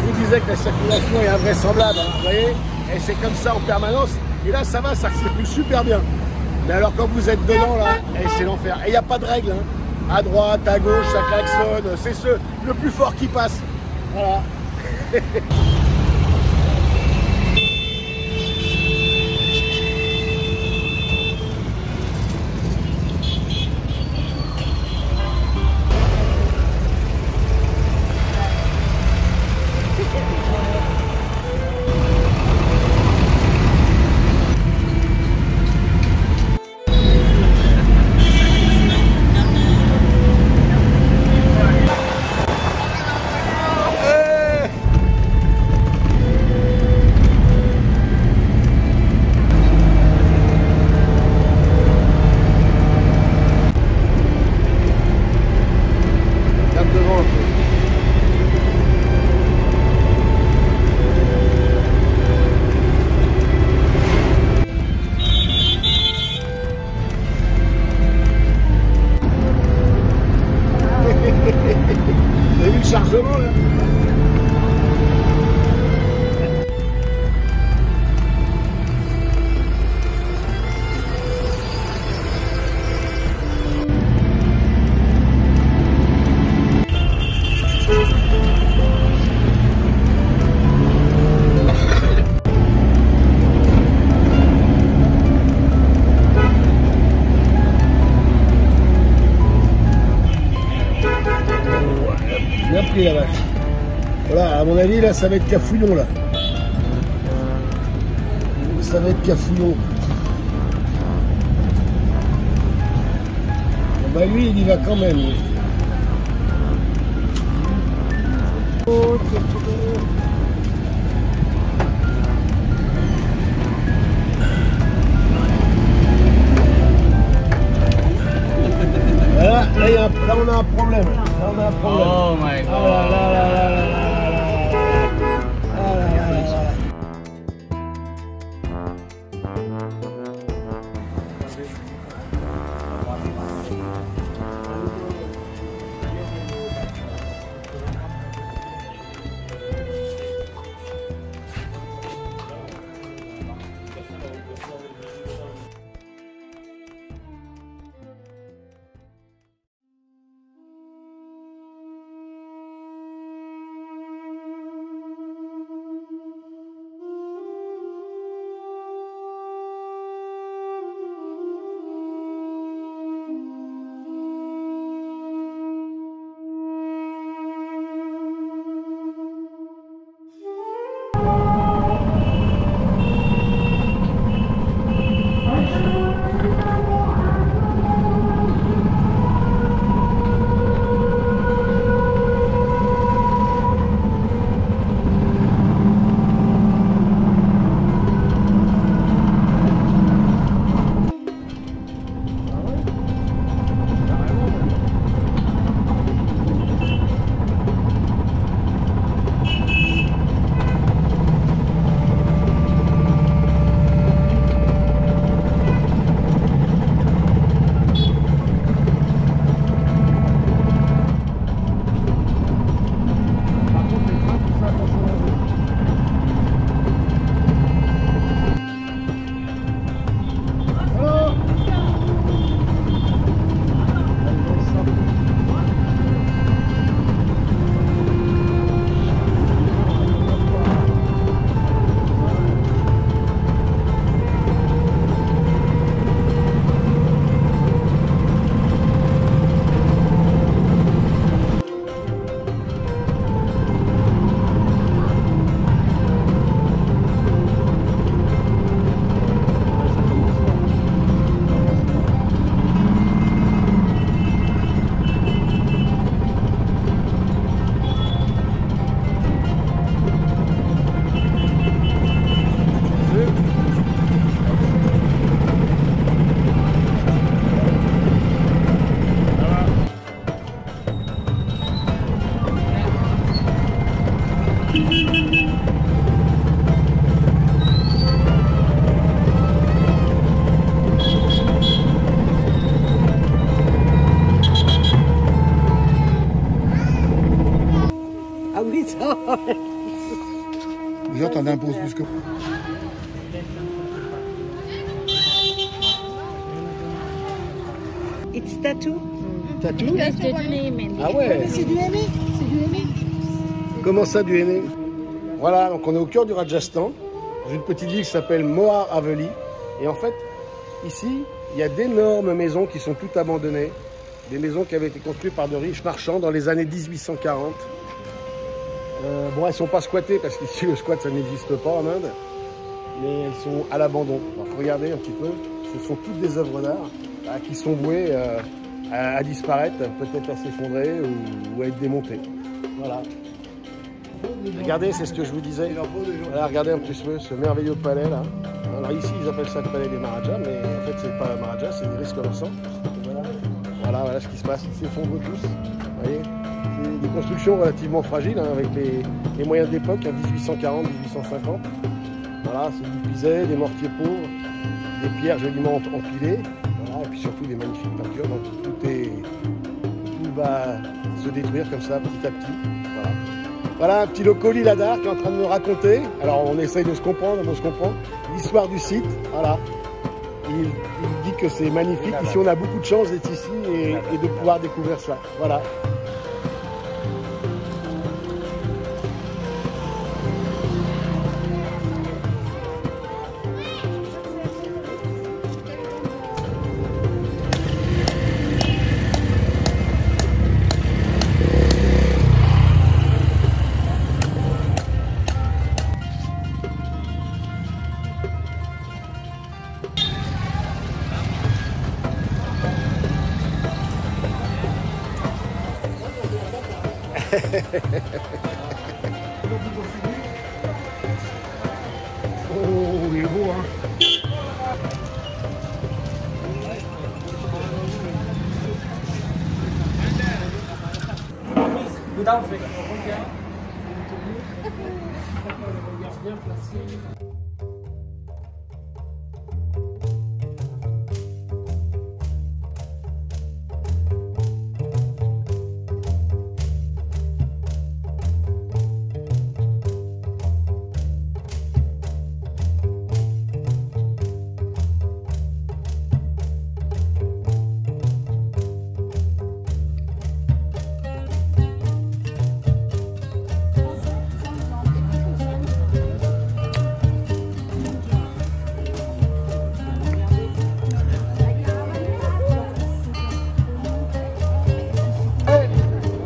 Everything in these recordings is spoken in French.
vous disais que la circulation est invraisemblable, hein, vous voyez, et c'est comme ça en permanence. Et là, ça va, ça circule super bien. Mais alors, quand vous êtes dedans, là, c'est l'enfer. Et il n'y a pas de règle, hein. À droite, à gauche, ça klaxonne. C'est le plus fort qui passe. Voilà. Vous avez vu le chargement là? Bien pris la vache. Voilà, à mon avis, là, ça va être cafouillon, là. Ça va être cafouillon. Bon, bah lui, il y va quand même. Lui. Voilà, là, on a un problème. Là, on a un problème. Oh my god. Ah, là. Les gens t'en imposent plus que... It's tattoo. Tattoo? Ah ouais. C'est du henné. C'est du henné. Comment ça, du henné? Voilà, donc on est au cœur du Rajasthan, dans une petite ville qui s'appelle Mohar Haveli. Et en fait, ici, il y a d'énormes maisons qui sont toutes abandonnées. Des maisons qui avaient été construites par de riches marchands dans les années 1840. Bon, elles ne sont pas squattées parce qu'ici, le squat, ça n'existe pas en Inde. Mais elles sont à l'abandon. Donc regardez un petit peu, ce sont toutes des œuvres d'art qui sont vouées à disparaître, peut-être à s'effondrer ou à être démontées. Voilà. Regardez, c'est ce que je vous disais. Voilà, regardez un petit peu ce merveilleux palais là. Alors ici, ils appellent ça le palais des Maharajas, mais en fait, c'est pas Maharajas, c'est des risques commerçants. Voilà ce qui se passe. Ils s'effondrent tous. Vous voyez, c'est des constructions relativement fragiles, hein, avec les moyens d'époque, hein, 1840, 1850. Voilà, c'est du pisé, des mortiers pauvres, des pierres joliment empilées, voilà, et puis surtout des magnifiques peintures. Donc tout va se détruire comme ça, petit à petit. Voilà. Voilà un petit locoli Ladar qui est en train de me raconter. Alors on essaye de se comprendre, l'histoire du site. Voilà. Il dit que c'est magnifique. Ici on a beaucoup de chance d'être ici et de pouvoir découvrir ça. Voilà. Oh, il est beau, hein.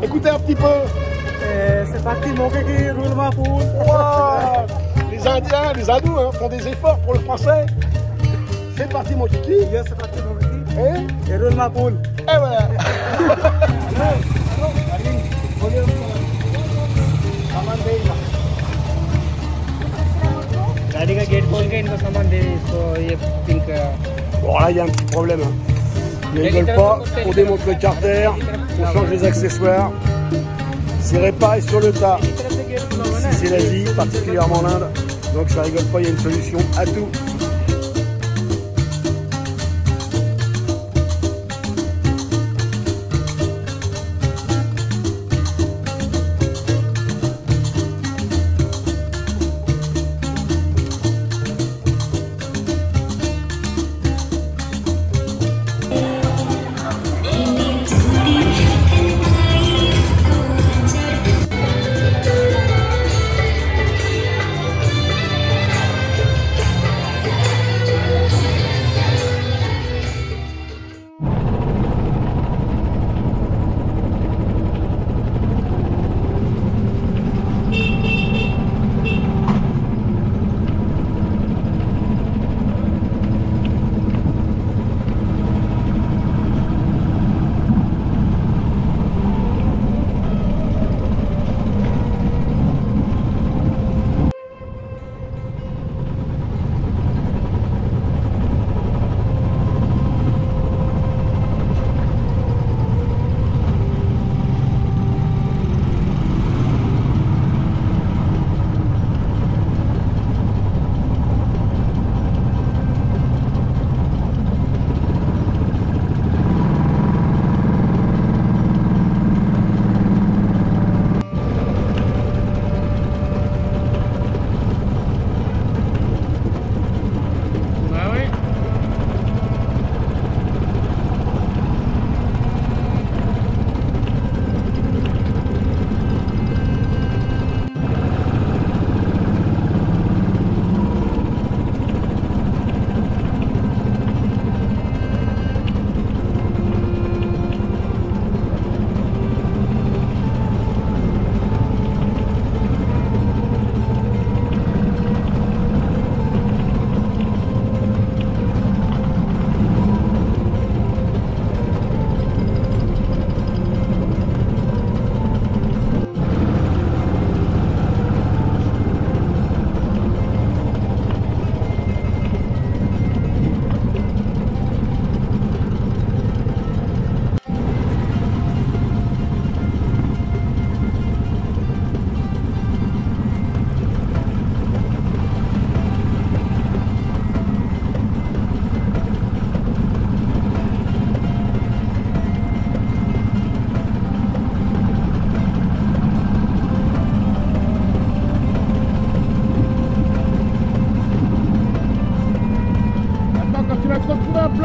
Écoutez un petit peu. C'est parti, mon qui roule ma poule. Wow. Les Indiens, les hindous hein, font des efforts pour le français. C'est parti mon kiki. Yes, c'est parti, mon kiki. Et roule ma poule. Et voilà. गाड़ी का गेट खोल के इनको सामान दे इसको ये pink Bon là il y a un petit problème. Mais ils veulent pas, on démonte le carter, on change les accessoires. C'est réparé sur le tas. Ici c'est l'Asie, particulièrement l'Inde. Donc ça rigole pas, il y a une solution à tout.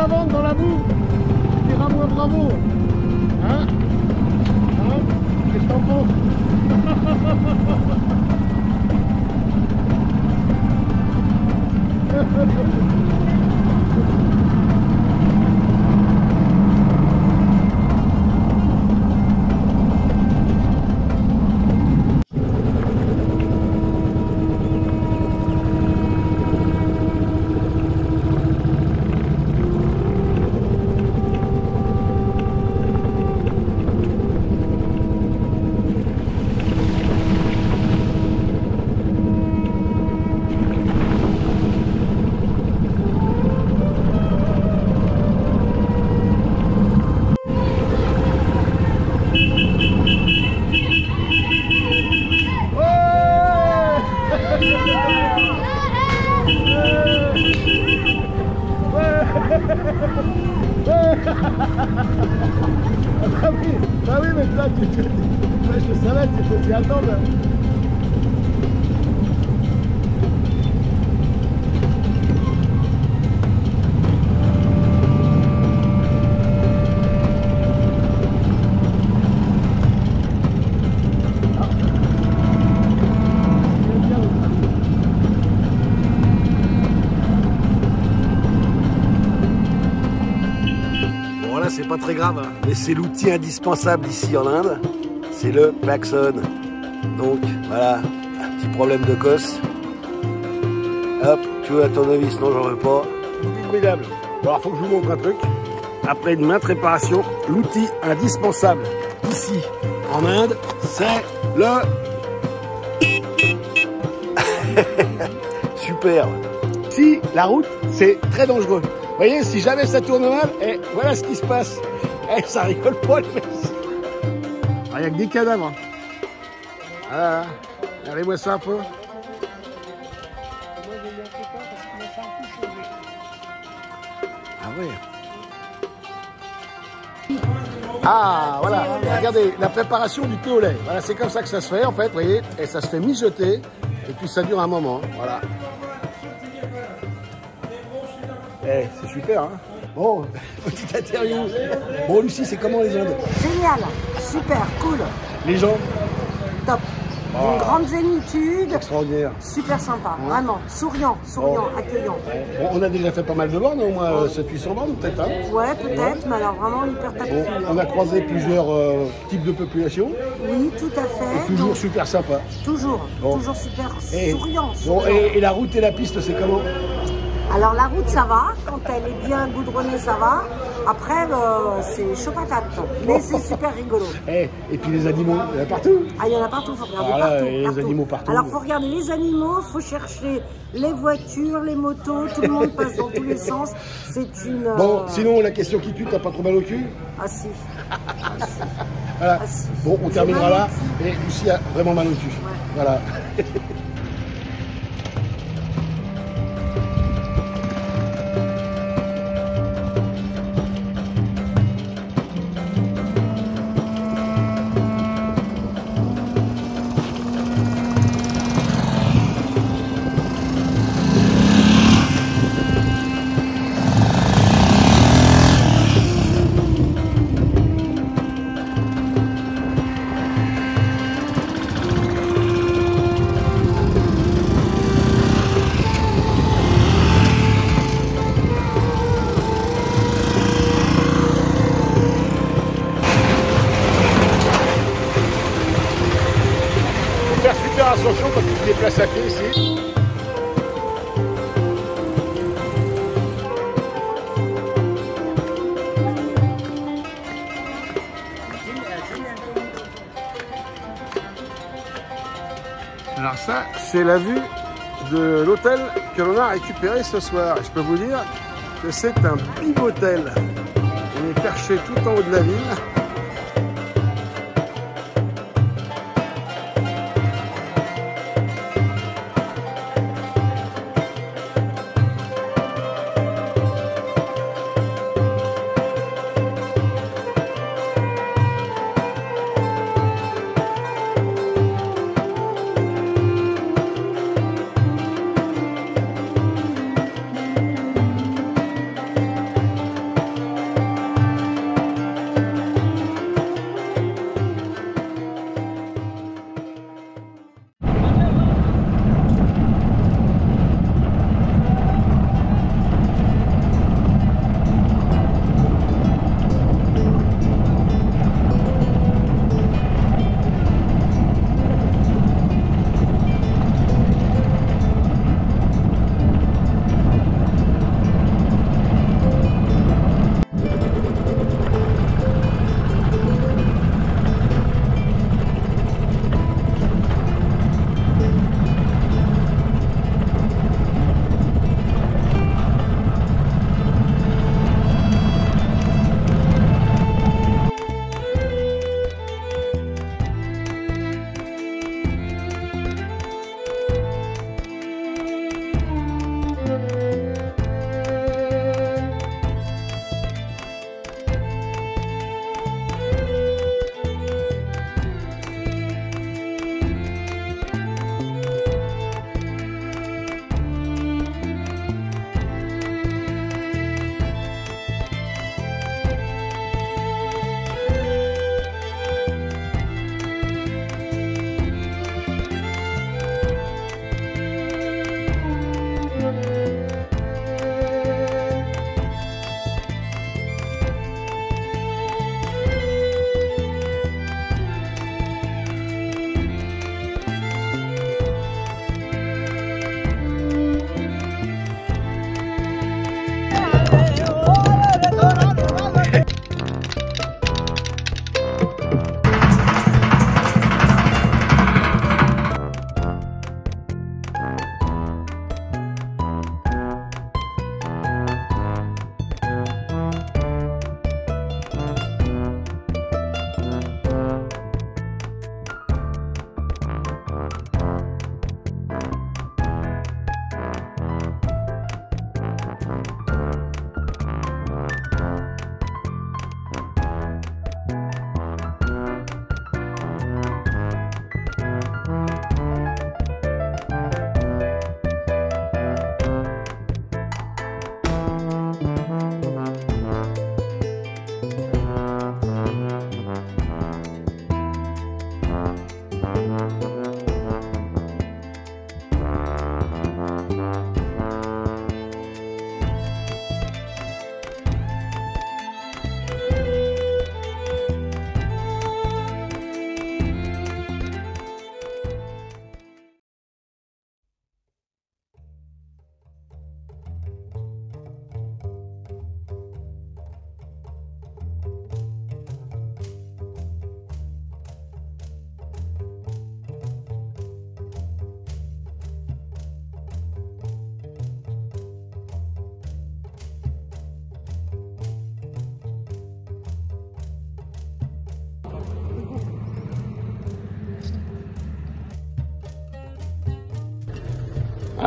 vente dans la boue. Tu diras moi bravo. Hein? Hein? Qu'est-ce que t'en penses? Bah oui, mais toi, je savais qu'il faut s'y attendre. Bon là c'est pas très grave, hein, mais c'est l'outil indispensable ici en Inde, c'est le klaxon. Donc voilà, un petit problème de cosse. Hop, tu veux un tournevis? Non, j'en veux pas. Formidable. Bon, alors faut que je vous montre un truc. Après une maintes réparation, l'outil indispensable ici en Inde, c'est le super. Si la route, c'est très dangereux. Vous voyez, si jamais ça tourne mal, et voilà ce qui se passe. Et ça rigole pas, les mecs. Il n'y a que des cadavres. Voilà. Regardez-moi ça un peu. Ah ouais. Ah voilà, regardez, la préparation du thé au lait. Voilà, c'est comme ça que ça se fait en fait, vous voyez. Et ça se fait mijoter. Et puis ça dure un moment. Voilà. Eh, c'est super, hein. Bon, petite interview. Bon, Lucie, c'est comment les Indes? Génial, super, cool. Les gens? Top. Oh. Une grande zénitude. Extraordinaire. Super sympa, Ouais. vraiment. Souriant, accueillant. Bon, on a déjà fait pas mal de bornes, au moins 700-800 bornes peut-être, hein. Ouais, peut-être, mais alors vraiment hyper tapis. Bon, on a croisé plusieurs types de population. Oui, tout à fait. Et toujours Donc, super sympa. toujours, Bon. toujours super Et, souriant. bon, souriant. et la route et la piste, c'est comment? Alors la route, ça va. Quand elle est bien goudronnée, ça va. Après, c'est chaud patate. Mais c'est super rigolo. Et puis les animaux, il y en a partout. Ah, il y en a partout, il faut regarder Ah là, partout, et les animaux partout. Alors, il faut regarder les animaux, il faut chercher les voitures, les motos, tout le monde passe dans tous les sens. C'est une... Bon, sinon, la question qui tue, t'as pas trop mal au cul? Ah si. Voilà. Ah, si. Bon, on J'ai terminera mal au là. Et Lucie a vraiment mal au cul. Ouais. Voilà. Faire super attention quand tu te déplaces à pied ici. Alors ça, c'est la vue de l'hôtel que l'on a récupéré ce soir. Et je peux vous dire que c'est un big hôtel. On est perché tout en haut de la ville.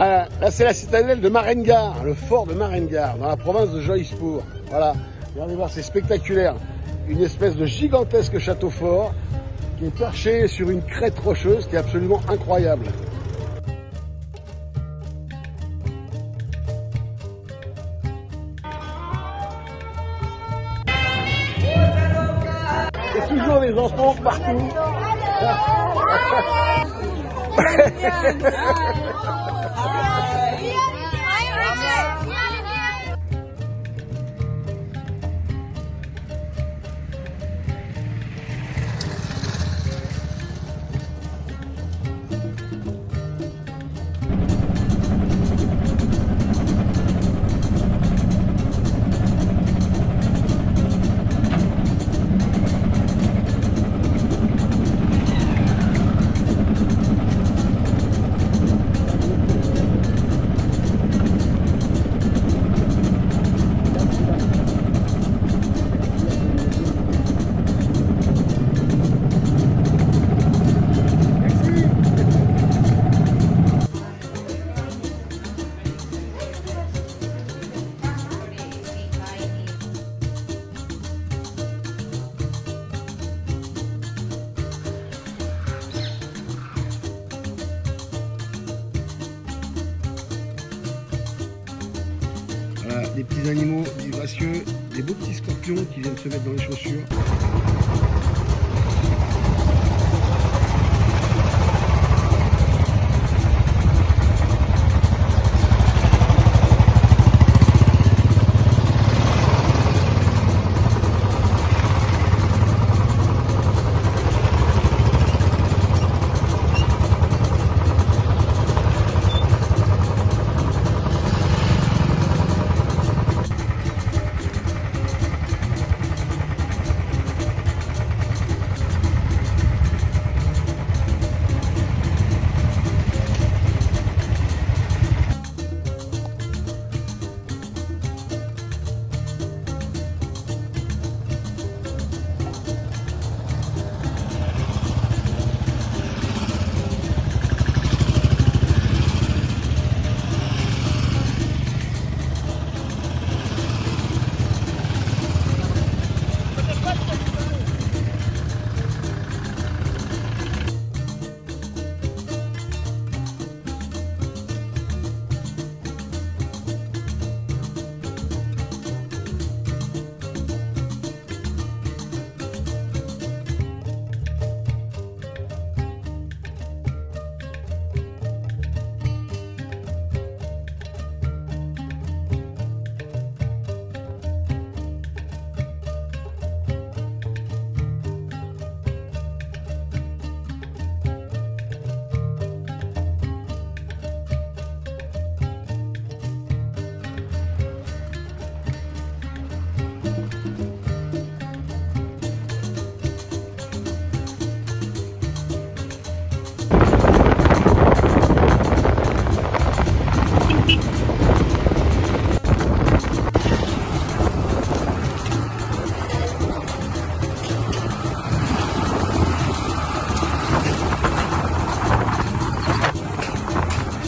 Voilà, là c'est la citadelle de Marengar, le fort de Marengar, dans la province de Jodhpur. Voilà, regardez voir, c'est spectaculaire. Une espèce de gigantesque château fort qui est perché sur une crête rocheuse qui est absolument incroyable. Et toujours des enfants partout. Voilà, des petits animaux vivacieux, des beaux petits scorpions qui viennent se mettre dans les chaussures.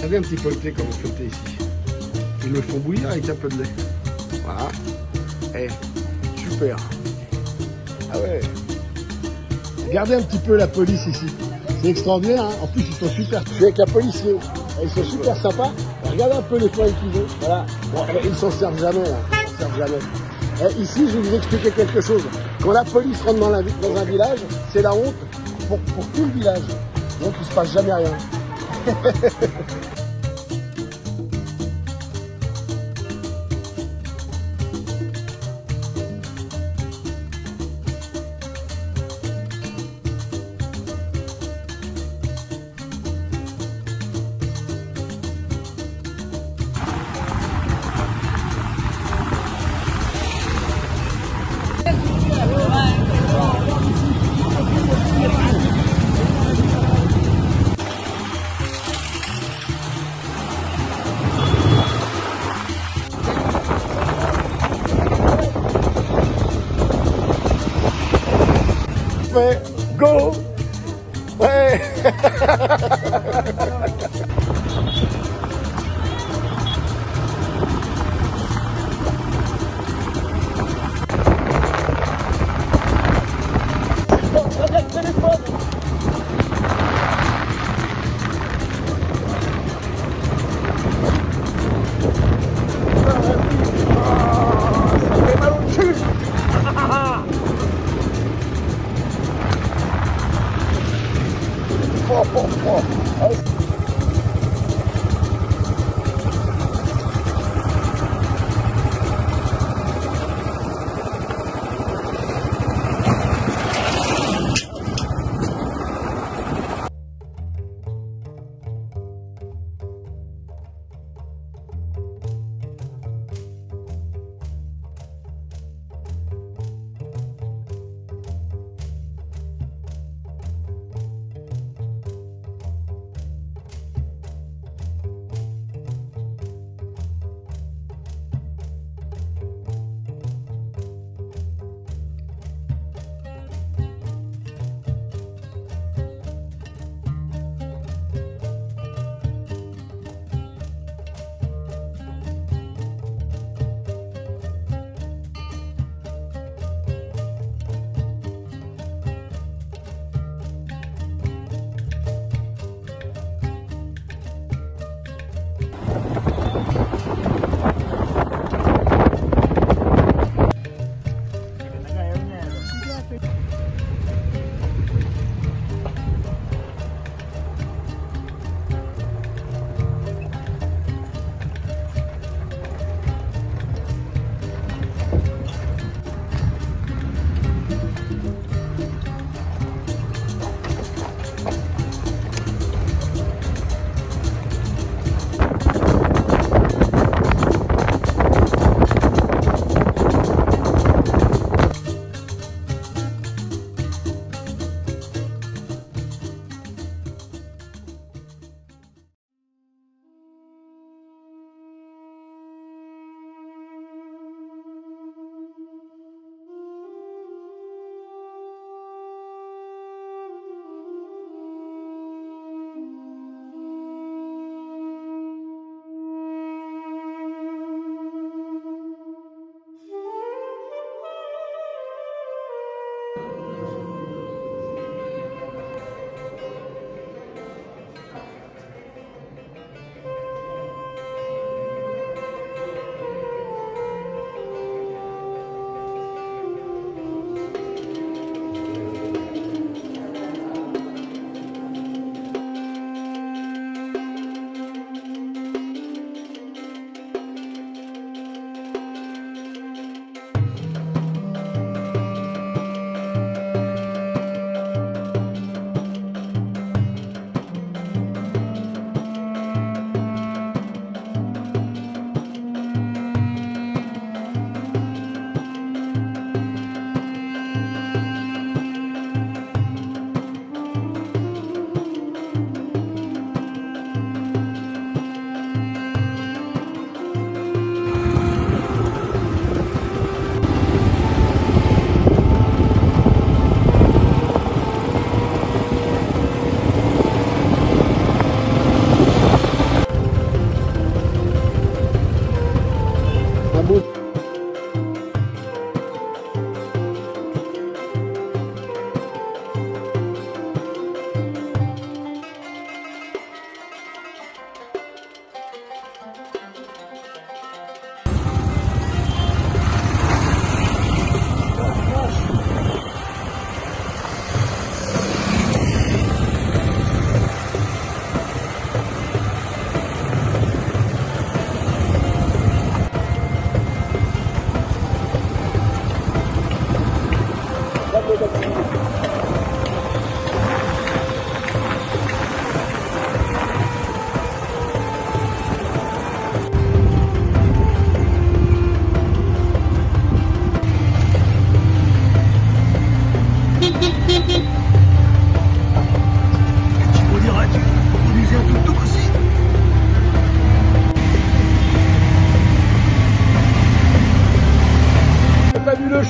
Regardez un petit peu le thé comme on fait le thé ici. Ils le font bouillir avec un peu de lait. Voilà. Eh, super. Ah ouais. Regardez un petit peu la police ici. C'est extraordinaire, hein. En plus ils sont super. Je suis avec un policier. Ils sont super sympas. Regardez un peu les flingues qu'ils ont. Voilà. Bon, ils s'en servent jamais, là. Ils s'en servent jamais. Et ici, je vais vous expliquer quelque chose. Quand la police rentre dans un village, c'est la honte pour tout le village. Donc il ne se passe jamais rien. Fait, go! Ouais!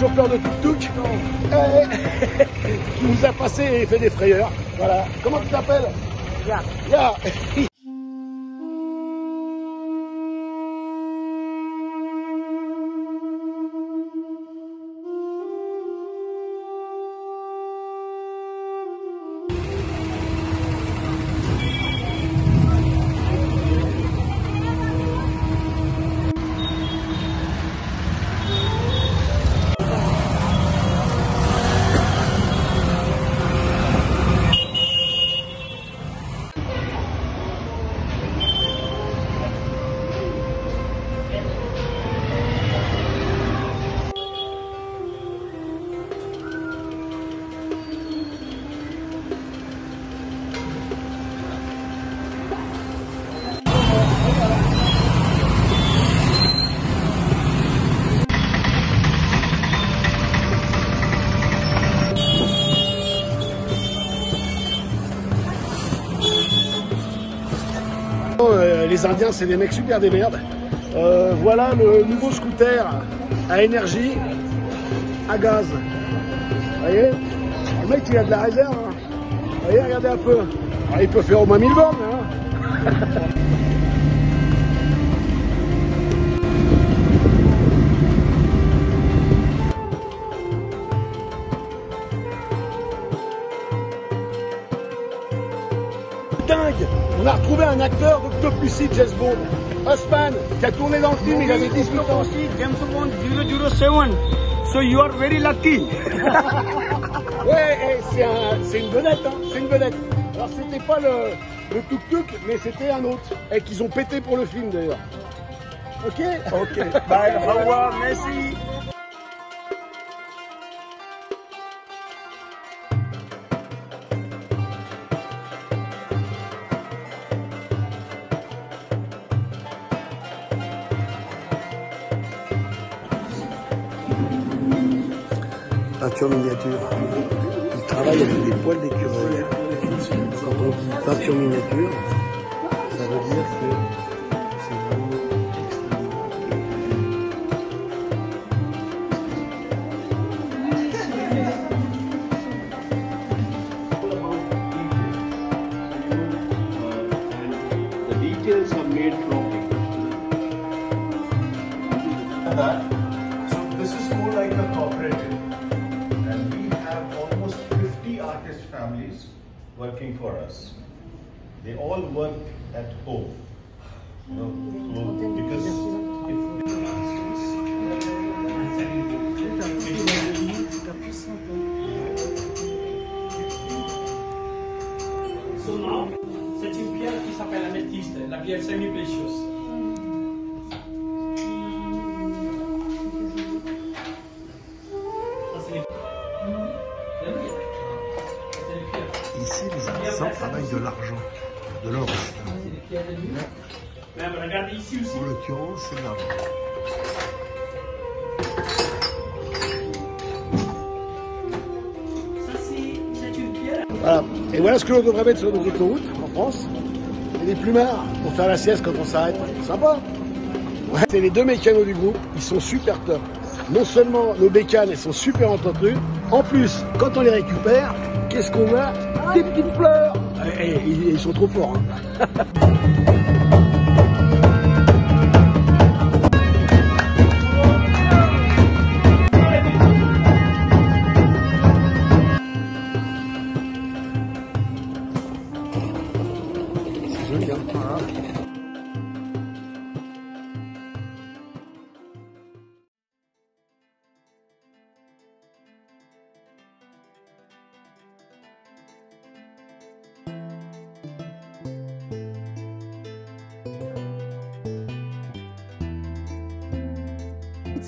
chauffeur de tuk-tuk qui nous a passé et fait des frayeurs. Voilà. Comment tu t'appelles? Ya. Les Indiens, c'est des mecs super des merdes. Voilà le nouveau scooter à énergie, à gaz. Vous voyez, le mec il a de la réserve. Hein. Vous voyez, regardez un peu. Alors, il peut faire au moins 1000 bornes. Hein. Dingue! On a retrouvé un acteur d'Octopussy, James Bond, Osman, qui a tourné dans le film, il avait 18 ans. James Bond 007. So you are very lucky. Ouais, c'est une vedette, hein, c'est une vedette. Alors c'était pas le tuk-tuk, mais c'était un autre, et qu'ils ont pété pour le film d'ailleurs. Ok? Ok, bye, au revoir, merci. Peinture miniature. Il travaille avec des poils d'écureuil. Quand on dit peinture miniature, ça veut dire que c'est vraiment extraordinaire. The details are made from that. So this is more like a cooperative, and we have almost 50 artist families working for us. They all work at home. You know, so because So now, c'est une pierre qui s'appelle améthyste, la pierre semi-précieuse. Ici, les artisans travaillent de l'argent, de l'or. Même regardez ici aussi. En l'occurrence, c'est de l'argent. Ça, c'est une pierre. Voilà. Et voilà ce que l'on devrait mettre sur nos autoroutes en France. Et des plumards pour faire la sieste quand on s'arrête. Sympa. Ouais. C'est les deux mécanos du groupe. Ils sont super top. Non seulement nos bécanes, elles sont super entretenues. En plus, quand on les récupère, qu'est-ce qu'on a? Des petites fleurs. Et ils sont trop forts. Hein. C'est joli, hein. Voilà.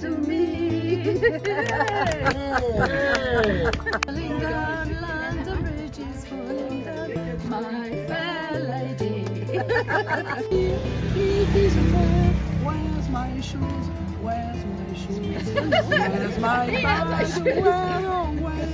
To me. Falling down London Bridge is falling down, my fair lady. Where's my shoes? Where's my shoes? Where's my bag? Where, oh, where?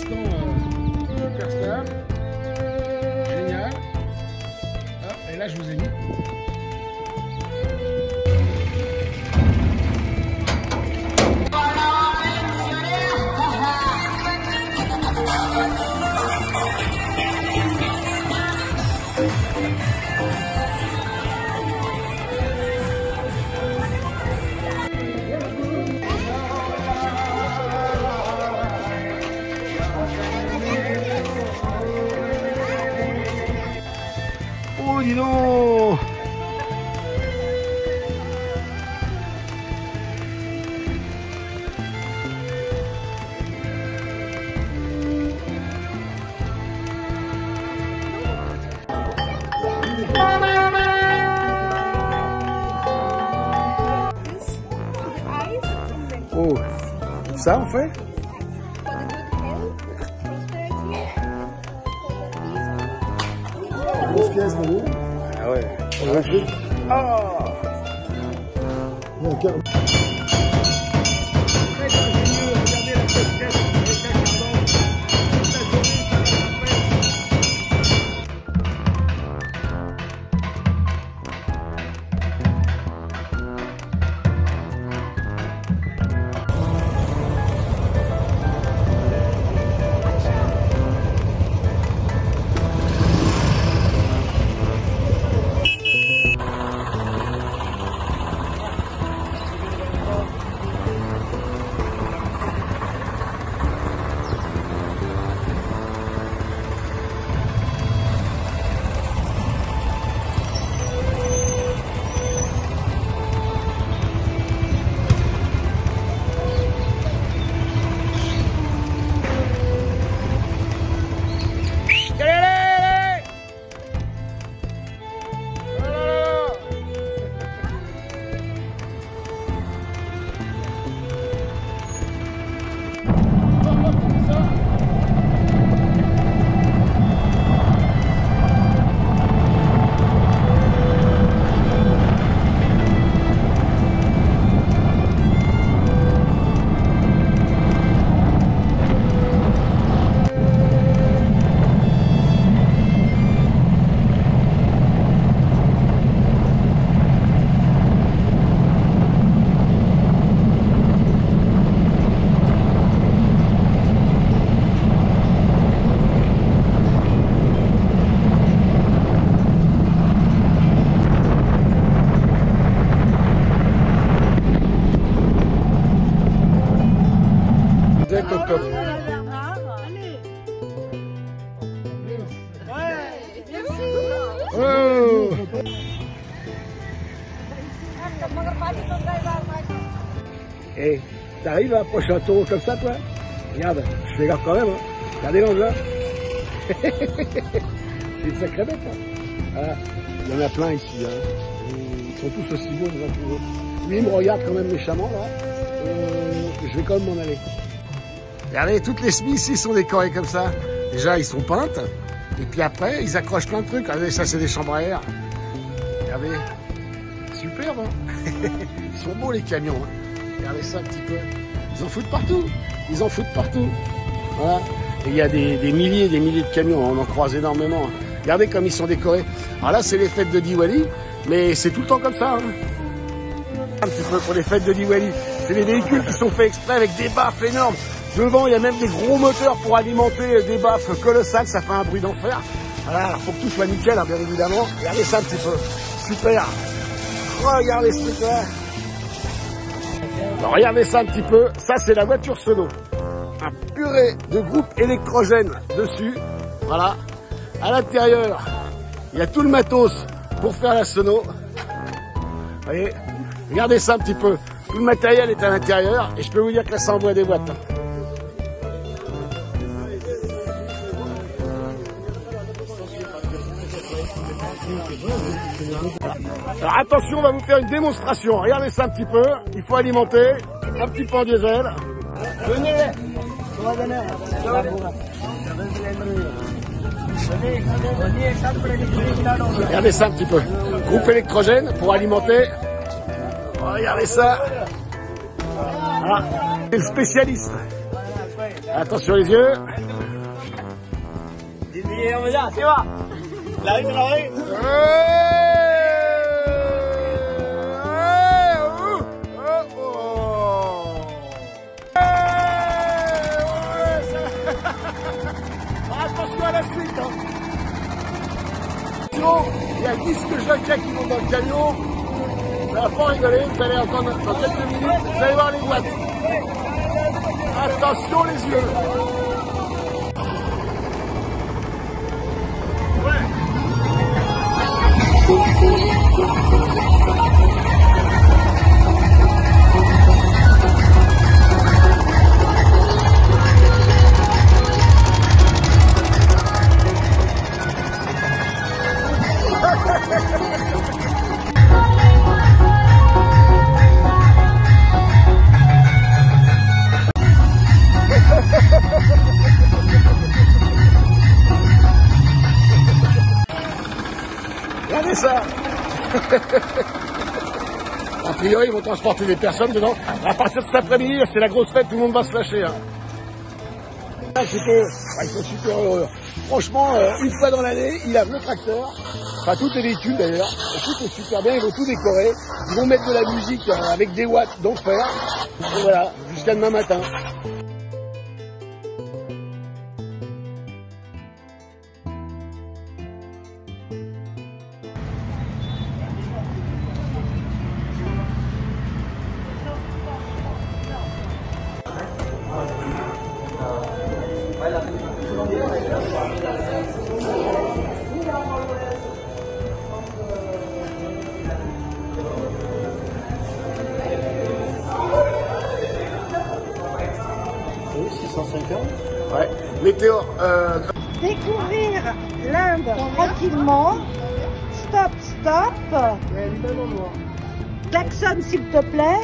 l'instant super stable. Génial. Hop, et là je vous ai mis. Oh, dis donc! Oh, ça on fait? Ah ouais. Ah. Top. Oh. Et t'arrives à approcher un taureau comme ça, toi? Regarde, je fais gaffe quand même. Hein. Regardez l'angle là. C'est une sacrée bête. Hein. Voilà. Il y en a plein ici. Hein. Ils sont tous aussi beaux les uns que les autres. Lui, il me regarde quand même méchamment là. Je vais quand même m'en aller. Regardez, toutes les semis ici sont décorées comme ça. Déjà, ils sont peintes. Et puis après, ils accrochent plein de trucs. Regardez, ça, c'est des chambres à air. Regardez. Superbe, hein. Ils sont beaux, les camions. Hein. Regardez ça un petit peu. Ils en foutent partout. Ils en foutent partout. Voilà. Et il y a des milliers et des milliers de camions. On en croise énormément. Hein. Regardez comme ils sont décorés. Alors là, c'est les fêtes de Diwali. Mais c'est tout le temps comme ça. Hein. Un petit peu pour les fêtes de Diwali. C'est des véhicules qui sont faits exprès avec des baffes énormes. Devant, il y a même des gros moteurs pour alimenter des baffes colossales. Ça fait un bruit d'enfer. Voilà, alors faut que tout soit nickel, hein, bien évidemment. Regardez ça un petit peu. Super. Regardez ce truc-là. Regardez ça un petit peu. Ça, c'est la voiture sono. Un purée de groupe électrogène dessus. Voilà. À l'intérieur, il y a tout le matos pour faire la sono. Vous voyez, regardez ça un petit peu. Tout le matériel est à l'intérieur et je peux vous dire que là, ça envoie des boîtes. Alors attention, on va vous faire une démonstration. Regardez ça un petit peu. Il faut alimenter un petit peu en diesel. Venez. Regardez ça un petit peu. Groupe électrogène pour alimenter. Regardez ça. Voilà. C'est le spécialiste. Attention les yeux. ये मजा आती है लाइट चलाओ Attention à la suite hein. Il y a 10 jockeys qui vont dans le camion. Ça va pas rigoler, vous allez entendre dans quelques minutes, vous allez voir les boîtes. Attention les yeux. Regardez ça. A priori, ils vont transporter des personnes dedans. À partir de cet après-midi, c'est la grosse fête, tout le monde va se lâcher. Hein. Ils sont super heureux. Franchement, une fois dans l'année, ils lavent le tracteur, enfin tous les véhicules d'ailleurs, tout est super bien, ils vont tout décorer, ils vont mettre de la musique avec des watts d'enfer, et voilà, jusqu'à demain matin. Ouais. Météo. Découvrir l'Inde tranquillement. Stop, stop. Klaxonne s'il te plaît.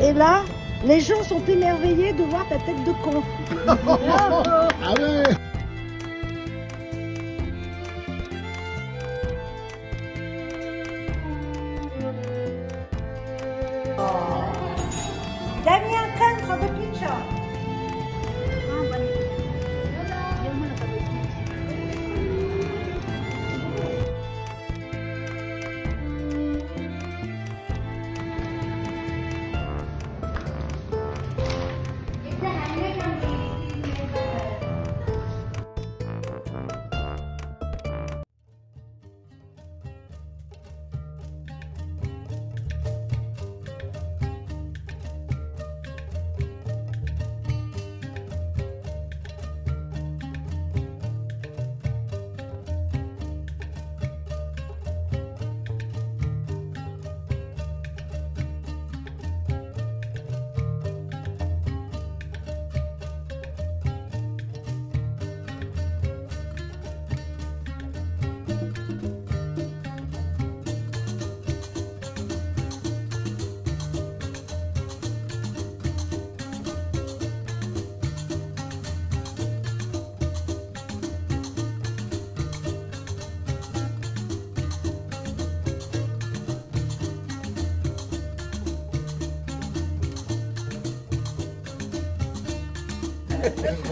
Et là, les gens sont émerveillés de voir ta tête de con. Ah ouais. Damien, come for the picture.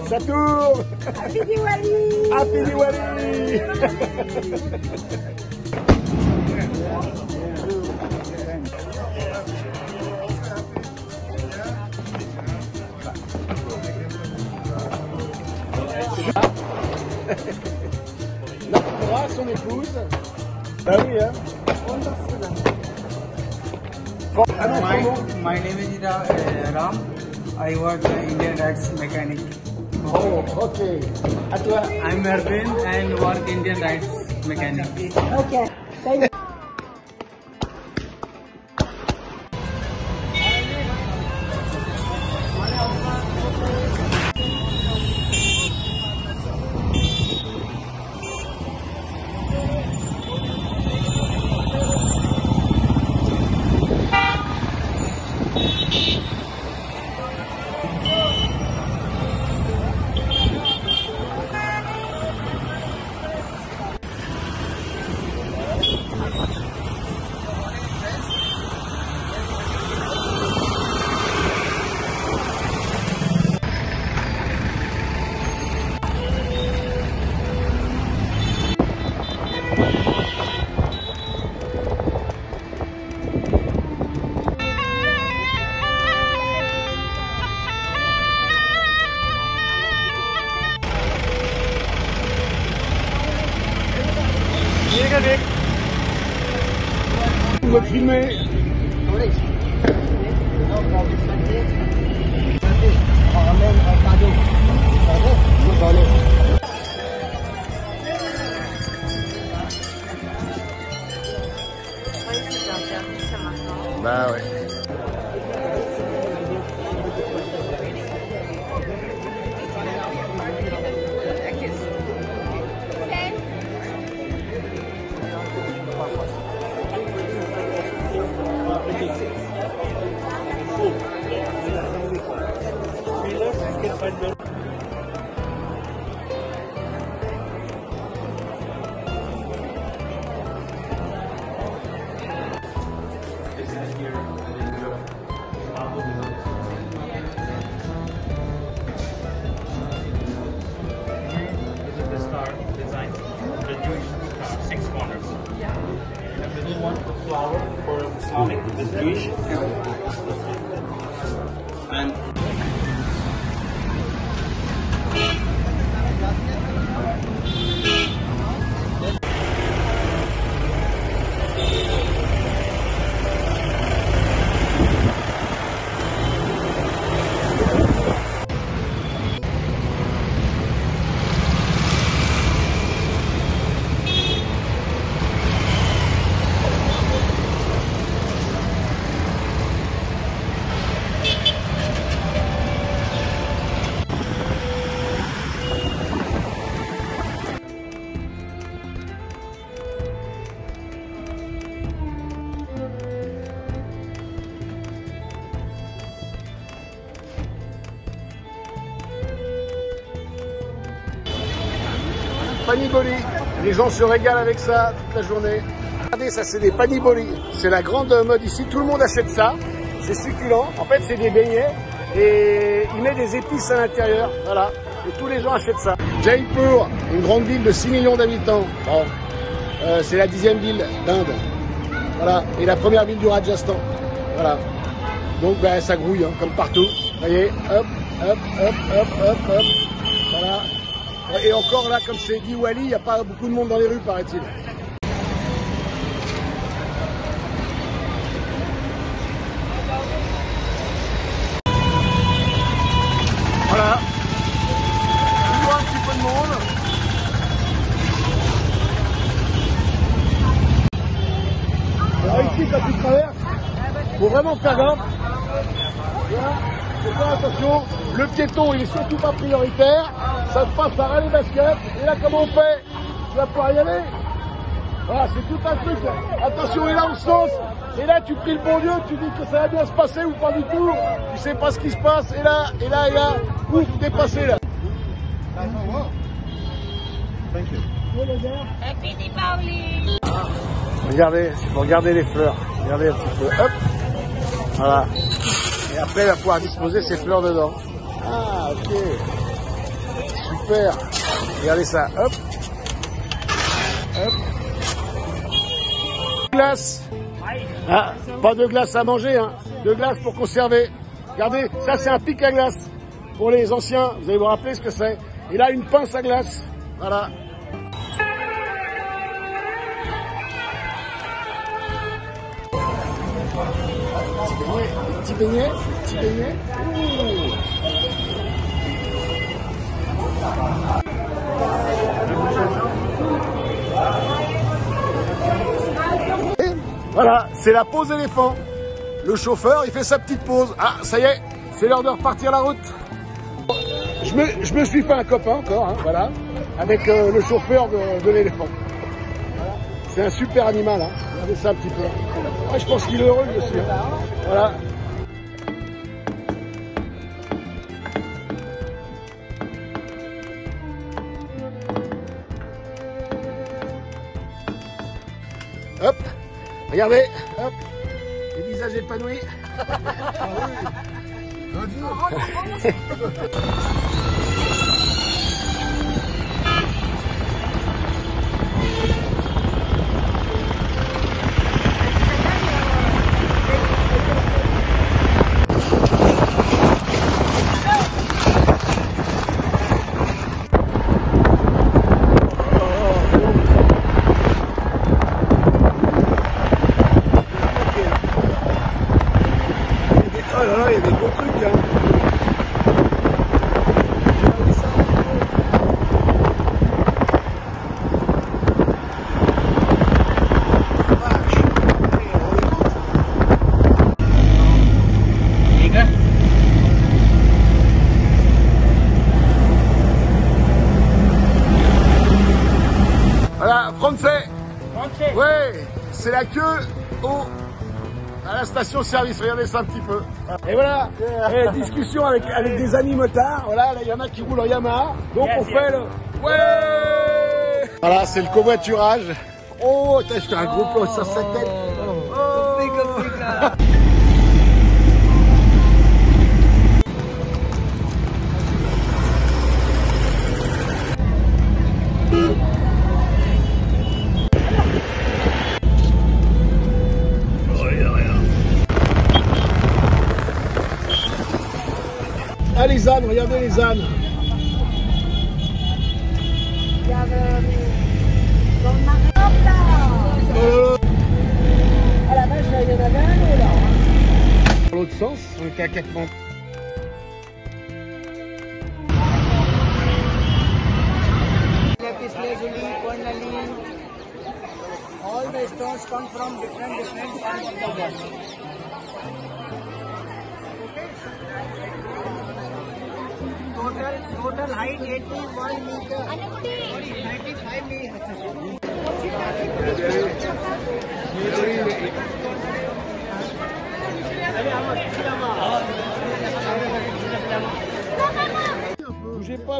Ça tourne. Happy Diwali. Happy Diwali. Là, son épouse. Bah oui, hein. My name is Ram. I work Indian Rides Mechanic. Oh, okay. À toi. I'm Mervin and work Indian Rides Mechanic. Ok. Thank you. Nick. Vous me filmez. Bah ouais. Paniboli, les gens se régalent avec ça toute la journée. Regardez, ça c'est des paniboli, c'est la grande mode ici, tout le monde achète ça, c'est succulent, en fait c'est des beignets et il met des épices à l'intérieur, voilà, et tous les gens achètent ça. Jaipur, une grande ville de 6 millions d'habitants, bon, c'est la 10e ville d'Inde, voilà, et la première ville du Rajasthan, voilà. Donc ben, ça grouille, hein, comme partout, vous voyez, hop, hop, hop, hop, hop, hop, voilà. Et encore là, comme c'est Diwali, il n'y a pas beaucoup de monde dans les rues, paraît-il. Voilà. On voit un petit peu de monde. Alors ici, quand tu traverses, il faut vraiment faire gaffe. Voilà. Faut faire attention. Le piéton, il est surtout pas prioritaire. Ça te passe à ras les baskets. Et là, comment on fait? Tu vas pouvoir y aller? Voilà, c'est tout un truc. Attention, et là, on se lance. Et là, tu pries le bon Dieu, tu dis que ça va bien se passer ou pas du tout. Tu sais pas ce qui se passe. Et là, ouf, t'es passé là. Happy Diwali! Regardez, il faut regarder les fleurs. Regardez un petit peu. Hop. Voilà. Et après, il va pouvoir disposer ses fleurs dedans. Ah, ok. Super. Regardez ça. Hop. Hop. Glace. Ah, pas de glace à manger, hein. De glace pour conserver. Regardez, ça c'est un pic à glace. Pour les anciens, vous allez vous rappeler ce que c'est. Et là, une pince à glace. Voilà. Petit beignet, petit beignet. Voilà, c'est la pause éléphant. Le chauffeur, il fait sa petite pause. Ah, ça y est, c'est l'heure de repartir la route. Je me suis fait un copain encore, hein, voilà, avec le chauffeur de l'éléphant. Voilà. C'est un super animal, hein. Regardez ça un petit peu. Ouais, je pense qu'il est heureux lui aussi. Hein. Voilà. Hop, regardez, hop, les visages épanouis. Ouais, c'est la queue à la station-service. Regardez ça un petit peu. Et voilà, discussion avec des amis motards. Voilà, là, il y en a qui roulent en Yamaha. Donc on fait le... Ouais. Voilà, c'est le covoiturage. Oh, je fais un gros plan sur sa tête. Ah, les ânes, regardez les ânes. Il y a dans le marais. Hop là. À la base, il y en avait un autre là. Dans l'autre sens, on était à 4 mètres. All the stones come from different parts of the world. Total height 81 meters. 95 meters.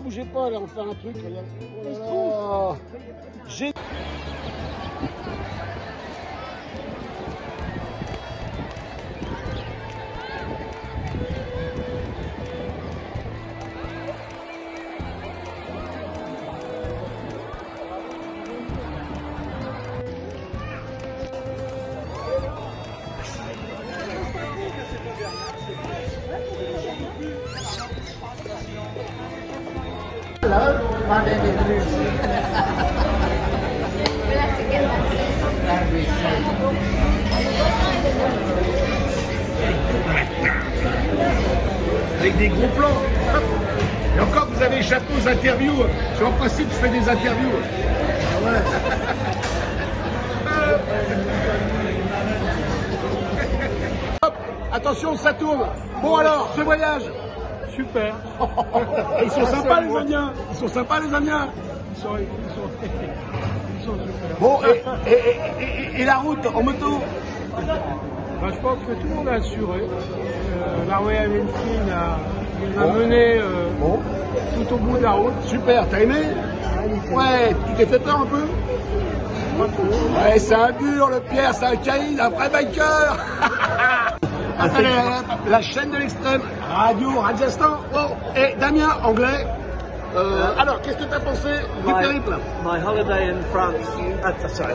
Bougez pas, là, on fait un truc. Oh, j'ai... Avec des gros plans. Et encore, vous avez échappé aux interviews. En principe, je fais des interviews. Hop, attention, ça tourne. Bon alors, ce voyage. Super. Ils sont sympas les Indiens. Ils sont sympas les Indiens. Ils sont super. Bon, et la route en moto? Bah, je pense que tout le monde a assuré. La Royal Enfield a mené tout au bout de la route. Super, t'as aimé? Ouais, tu t'es fait peur un peu? Ouais, c'est un dur, le Pierre, c'est un caïd, un vrai biker. La chaîne de l'extrême, Radio Rajasthan. Oh, et Damien, anglais. Alors, qu'est-ce que tu as pensé du périple? My holiday in France. Sorry.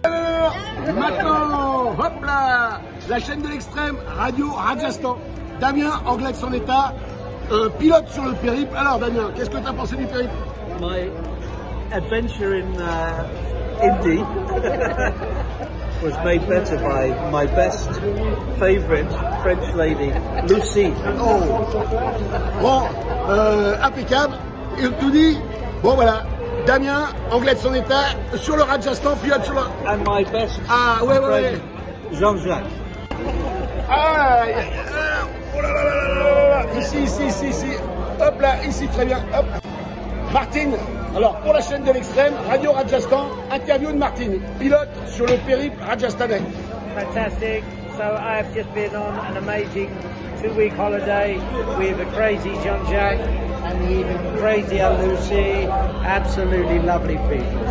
Alors, maintenant, hop là, la chaîne de l'extrême, Radio Rajasthan. Damien, anglais de son état, pilote sur le périple. Alors, Damien, qu'est-ce que tu as pensé du périple? My adventure in Indy was made better by my best favorite French lady, Lucie. Oh. Bon, impeccable. Et tout dit, bon voilà, Damien, anglais de son état, sur le Rajasthan, pilote sur le... And my best friend, Jean-Jacques. Ah, oh là là là là, ici. Hop là, ici, très bien, hop. Martine, alors pour la chaîne de l'extrême, Radio Rajasthan, interview de Martine, pilote sur le périple rajasthanais. Fantastic. So I have just been on an amazing 2-week holiday with a crazy Jean-Jacques and the even crazier Lucie. Absolutely lovely people.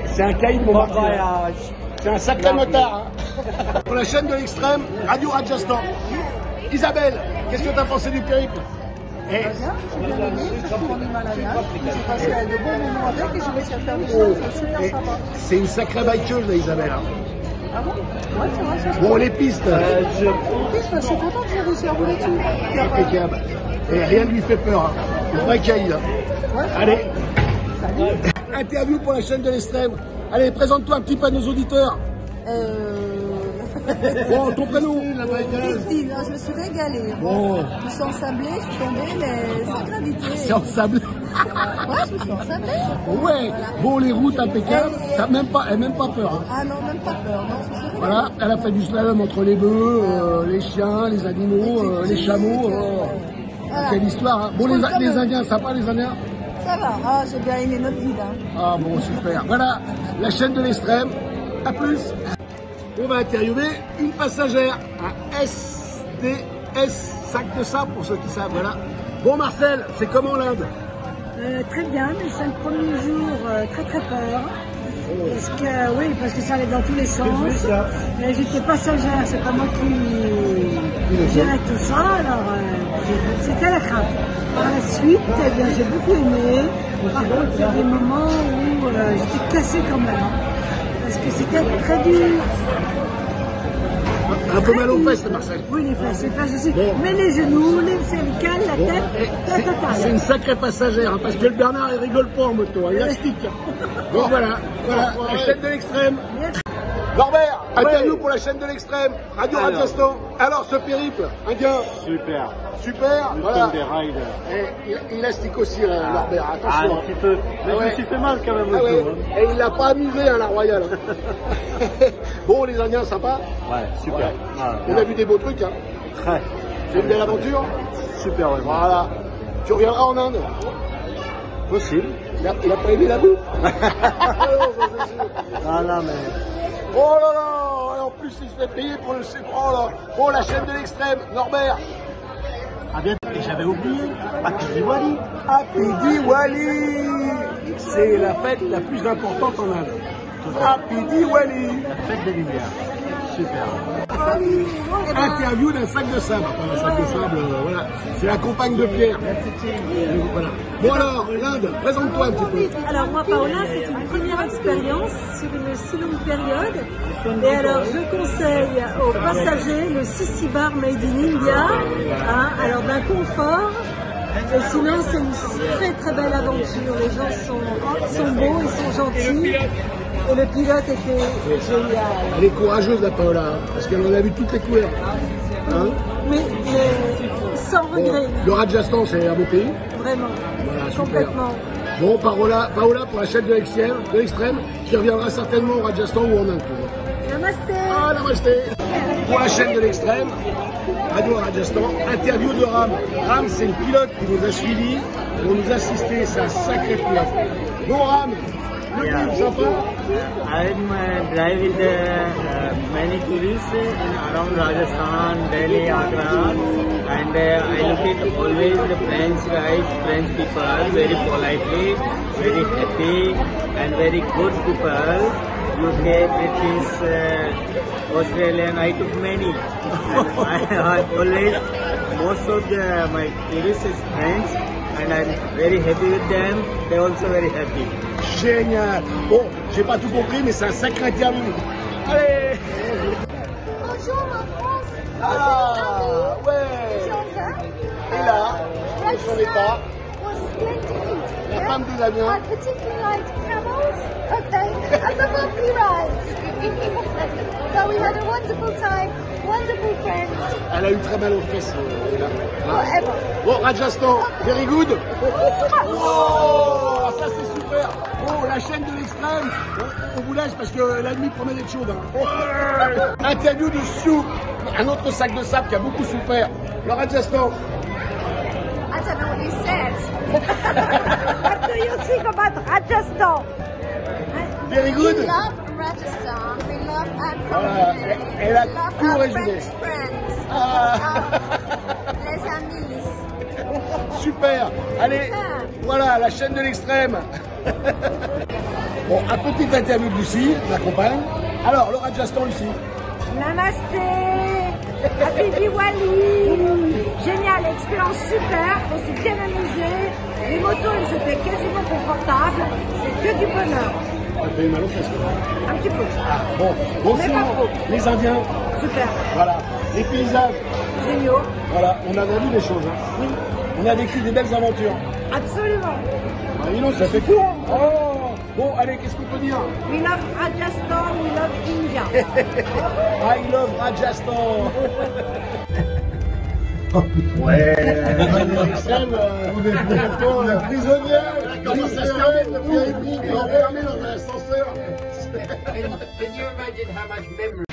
C'est un caïd, mon Martin. Voyage. C'est un sacré motard. Hein. Pour la chaîne de l'extrême, Radio Rajasthan. Isabelle, qu'est-ce que tu as pensé du périple? J'ai bien aimé, surtout en Himalaya. J'ai passé de bons moments avec et j'ai réussi à faire des choses super sympas. C'est une sacrée bikeuse, là, Isabelle. Hein. Ah bon? Ouais, c'est vrai, c'est bon, les pistes. je suis contente que j'ai réussi à rouler dessus. Impeccable. Et rien ne lui fait peur. Hein. Un vrai caïd. Hein. Ouais. Allez. Salut. Interview pour la chaîne de l'extrême. Allez, présente-toi un petit peu à nos auditeurs. Bon, ton prénom? Christine, je me suis régalée. Bon. Je me suis ensablée, je suis tombée, mais ça a gravité. C'est ensablé. Ouais, je me suis ensablée. Ouais. Voilà. Bon, les routes impeccables. Elle n'a même pas peur. Hein. Ah non, même pas peur. Non, je me suis régalée. Voilà, elle a fait du slalom entre les bœufs, les chiens, les animaux, les chameaux. Voilà. Quelle histoire. Hein. Bon, les Indiens, sympa les Indiens? Ça ça va. Ah, j'ai bien aimé notre guide. Hein. Ah bon, super. Voilà, la chaîne de l'extrême. À plus. On va interviewer une passagère, un SDS, sac de sable pour ceux qui savent, voilà. Bon Marcel, c'est comment l'Inde? Très bien, les 5 premiers jours, très peur. Parce que ça allait dans tous les sens. Mais j'étais passagère, c'est pas moi qui gérais tout ça, alors c'était la crainte. Par la suite, eh bien, j'ai beaucoup aimé. Par contre, il y a des moments où j'étais cassée quand même. Parce que c'était très dur. Un peu mal aux fesses, Marcel. Oui, les fesses aussi. Bon. Mais les genoux, les cervicales, la tête, la totale. C'est une sacrée passagère, hein, parce que le Bernard, il rigole pas en moto, il astique. Bon, voilà, la chaîne de l'extrême. Norbert, interview pour la chaîne de l'extrême, Radio Rajasthan. Alors, ce périple, indien. Super. Super, voilà. Des riders. Et il astique aussi, Norbert, attention. Un petit peu. Mais je me suis fait mal quand même au dos. Et il l'a pas amusé, la Royale. Bon, les Indiens, sympa. Ouais, super. Ouais. On a vu des beaux trucs. Hein. Très. C'est une belle aventure. Super, ouais. Voilà. Tu reviendras en Inde? Possible. Il a pas aimé la bouffe. Non, mais... Oh là là. Et en plus, il se fait payer pour le sucre. Oh là. Oh, la chaîne de l'extrême. Norbert. Ah bien, et j'avais oublié. Happy Diwali. Happy Diwali. C'est la fête la plus importante en Inde. Happy Diwali. La fête des lumières. Super. Interview d'un sac de sable. Enfin, un sac de sable, voilà. C'est la compagne de Pierre. Voilà. Bon alors, l'Inde, présente-toi un petit peu. Alors moi, Paola, c'est une première expérience sur une si longue période. Et alors, je conseille aux passagers le Sissi Bar Made in India. Hein, alors d'un confort. Et sinon, c'est une très belle aventure. Les gens sont beaux, ils sont gentils. Et le pilote était génial. Elle est courageuse, la Paola, parce qu'elle en a vu toutes les couleurs. Hein? Mais sans regret. Le Rajasthan, c'est un beau pays. Vraiment. Voilà, complètement. Bon, Paola pour la chaîne de l'extrême, qui reviendra certainement au Rajasthan ou en Inde. Namasté. Ah, namasté. Pour la chaîne de l'extrême, Radio Rajasthan, interview de Ram. Ram, c'est le pilote qui nous a suivis, pour nous assister, c'est un sacré pilote. Bon, Ram. Yeah. I'm drive with many tourists around Rajasthan, Delhi, Agra, and I look at always the French guys, French people, very politely, very happy, and very good people. UK, British, Australian, I took many. I always, most of my tourists is French, and I'm very happy with them. They're also very happy. Génial. Bon, j'ai pas tout compris, mais c'est un sacré interview. Allez. Bonjour en France. Ah, ouais. Et là, de son état, la femme de Damien. I particularly like camels. Okay, and the bumpy rides. So we had a wonderful time, wonderful friends. Elle a eu très mal aux fesses. Bon, Rajasthan, very good. Oh, ça c'est super. Bon, la chaîne de l'extrême, on vous laisse parce que la nuit promet d'être chaude. Hein. Interview de Sioux, un autre sac de sable qui a beaucoup souffert. Le Rajasthan. I don't know what you said. What do you think about Rajasthan? Very good. We love Rajasthan. We love our country. Elle a We love tout our résumé. French friends. Les amis. Super. Allez, voilà, la chaîne de l'extrême. Bon, un petit interview de Lucie, ma compagne. Alors, le Rajasthan, Lucie. Namasté. Happy Diwali. Génial, expérience super. On s'est bien amusé. Les motos, elles étaient quasiment confortables. C'est que du bonheur. Un peu mal aux fesses. Un petit peu. Ah, bon Mais sinon, pas trop. les Indiens. Super. Voilà. Les paysages. Géniaux. Voilà, on a vendu des choses. Hein. Oui. On a vécu des belles aventures. Absolument. Ah, dis donc, ça fait court. Oh. Bon, allez, qu'est-ce qu'on peut dire? We love Rajasthan, we love India. I love Rajasthan. Ouais, la prisonnière, comment ça se termine, le périple, enfermé dans un ascenseur. Can you imagine how much memory?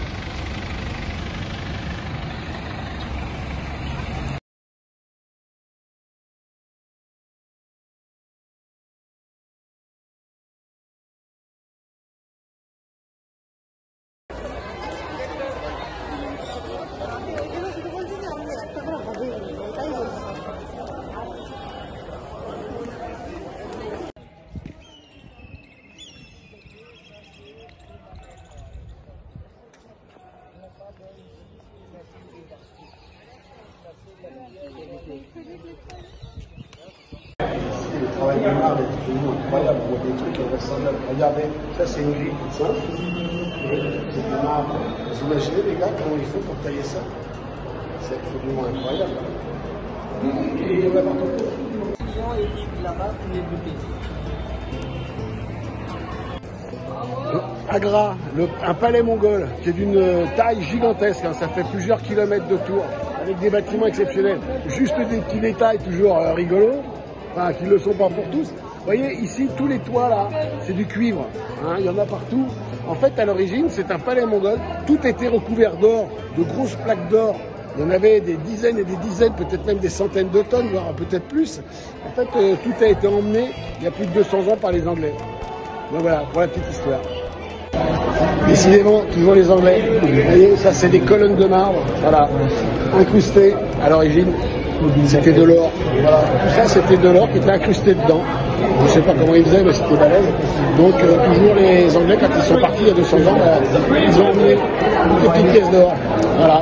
démarre des films incroyables, on voit des trucs invraisemblables. Regardez, ça c'est une grille toute simple. C'est du marbre. Vous imaginez les gars comment il faut pour tailler ça? C'est absolument incroyable. Et il y en a partout. Agra, un palais mongol qui est d'une taille gigantesque, hein, ça fait plusieurs kilomètres de tour, avec des bâtiments exceptionnels. Juste des petits détails toujours rigolos, enfin qui ne le sont pas pour tous. Vous voyez ici tous les toits là, c'est du cuivre, hein, il y en a partout. En fait à l'origine c'est un palais mongol, tout était recouvert d'or, de grosses plaques d'or. Il y en avait des dizaines et des dizaines, peut-être même des centaines de tonnes, voire peut-être plus. En fait tout a été emmené il y a plus de 200 ans par les Anglais. Donc voilà, pour la petite histoire. Décidément, toujours les Anglais. Vous voyez, ça c'est des colonnes de marbre, voilà, incrustées à l'origine. C'était de l'or. Voilà. Tout ça c'était de l'or qui était incrusté dedans. Je ne sais pas comment ils faisaient, mais c'était balèze. Donc toujours les Anglais, quand ils sont partis il y a 200 ans, ils ont emmené une petite pièce d'or. Voilà.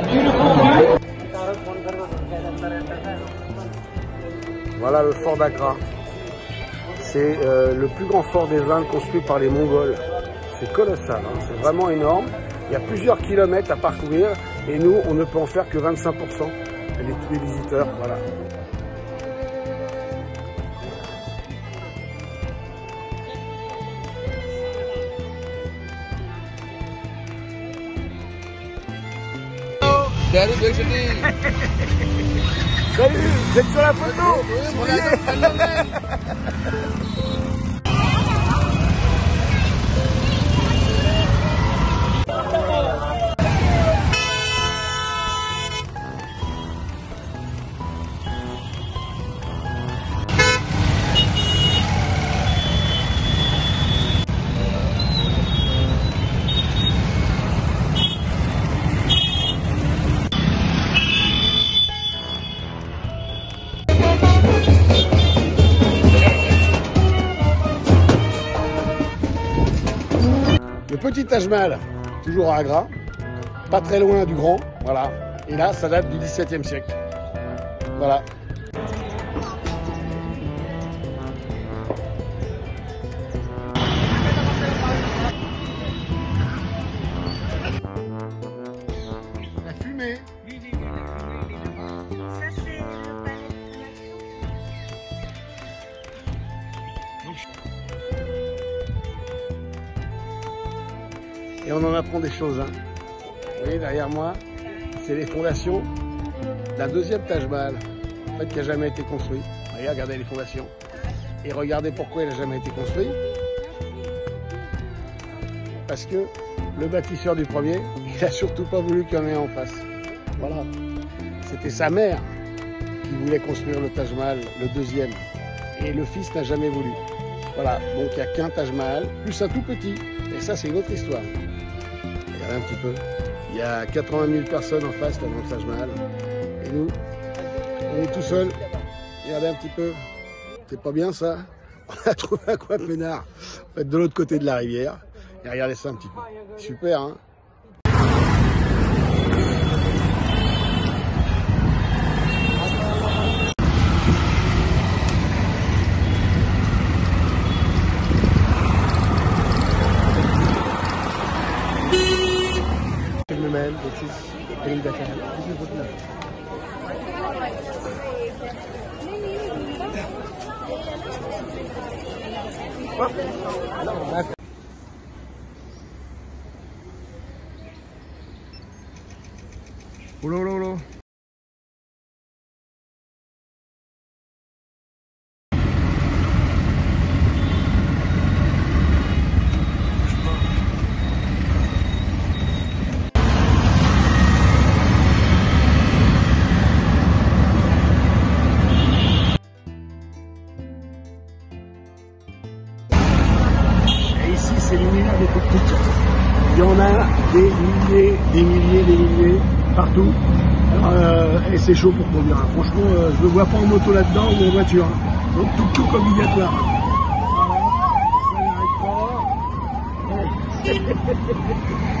Voilà le fort d'Agra. C'est le plus grand fort des Indes construit par les Mongols. C'est colossal, hein, c'est vraiment énorme. Il y a plusieurs kilomètres à parcourir et nous, on ne peut en faire que 25%. Les visiteurs, voilà. Salut, vous êtes sur la photo. Le petit Taj Mahal, toujours à Agra, pas très loin du grand, voilà. Et là, ça date du XVIIe siècle. Voilà. La fumée. Et on en apprend des choses. Hein. Vous voyez derrière moi, c'est les fondations d'un deuxième Taj Mahal, en fait, qui n'a jamais été construit. Regardez les fondations. Et regardez pourquoi il n'a jamais été construit. Parce que le bâtisseur du premier, il n'a surtout pas voulu qu'il y en ait en face. Voilà. C'était sa mère qui voulait construire le Taj Mahal, le deuxième. Et le fils n'a jamais voulu. Voilà. Donc il n'y a qu'un Taj Mahal, plus un tout petit. Et ça, c'est une autre histoire. Regardez un petit peu. Il y a 80 000 personnes en face, là, dans le Taj Mahal. Et nous, on est tout seul. Regardez un petit peu. C'est pas bien, ça? On a trouvé un coin peinard. En fait, de l'autre côté de la rivière. Et regardez ça un petit peu. Super, hein? Oh là là là. Et ici, c'est l'univers des techniques. Il y en a des milliers, partout. Et c'est chaud pour conduire. Hein. Franchement, je ne me vois pas en moto là-dedans ou en voiture. Hein. Donc tout obligatoire. Voilà, ça n'arrête pas.